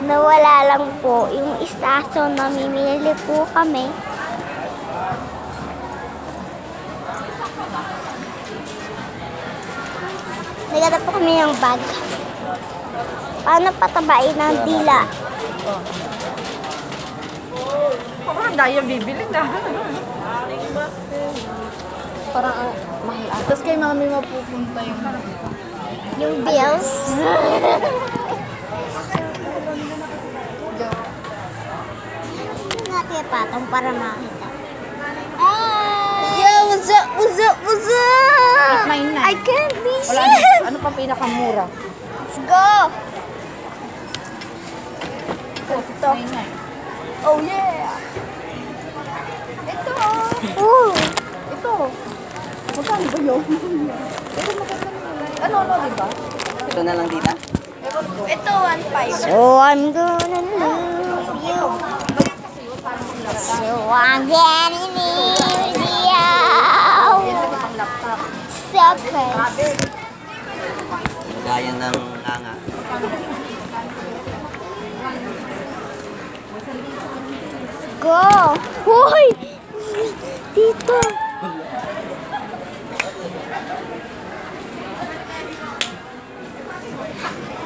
Nawala lang po yung isa, so namimili po kami. Naghanap po kami ng bag. Paano patabain ang dila? Parang dahil bibili na. Parang mahal. Tapos kay mami mapupunta Yung bills. Natin patong para makita. Yo, what's up, what's up, what's up? I can't be shit. Ano pa pinakamura? Let's go. Ito. Oh yeah. Ito. Oh. Ito. Magkano ba yun? Ito maganda naman. Ano, diba? Ito na lang, tita. Ito, 1.5. So, I'm gonna love you. So, I'm getting near you. So crazy. Gaya ng hanga. Go! Hoy! Dito!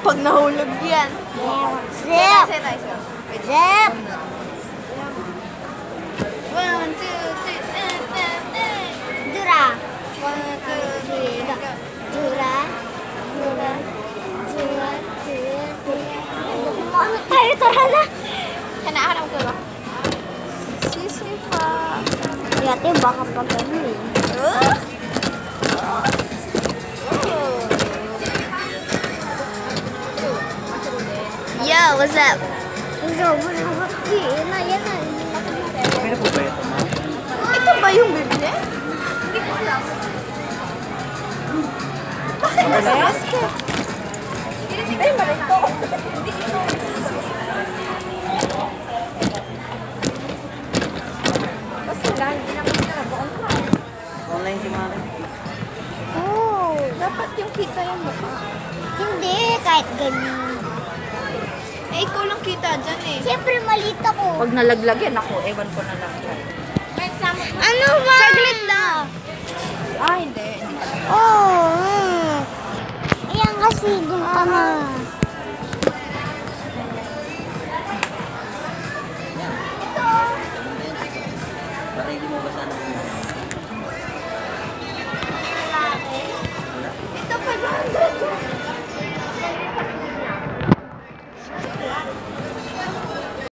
Pag nahulog yan. Zip! Zip! 1, 2, 3. Dura! 1, 2, 3. Dura! Dura! Dura! Dura! Ano tayo? Tara na! Hanaharap ko ba? Sisi pa. Dati baka pag ano eh. Yo, what's up? Yan na, yan na. Pwede po ba ito, ma'am? Ito ba yung bibili? Hindi ko alam. Bakit nasa basket? Ay, malito. Hindi ito. Kasi dahil hindi naman nila online. Online si mami. Oh, Dapat yung kita yung mukha. hindi, kahit ganyan. Eh, ikaw lang kita dyan eh. Siyempre, malit ako. Pag nalaglagyan ako, ewan ko na lang. Ano ba? Saglit lang. Ah, hindi. Oh, ayan kasi, dun ka na. Baka hindi mo basa na. Ito pa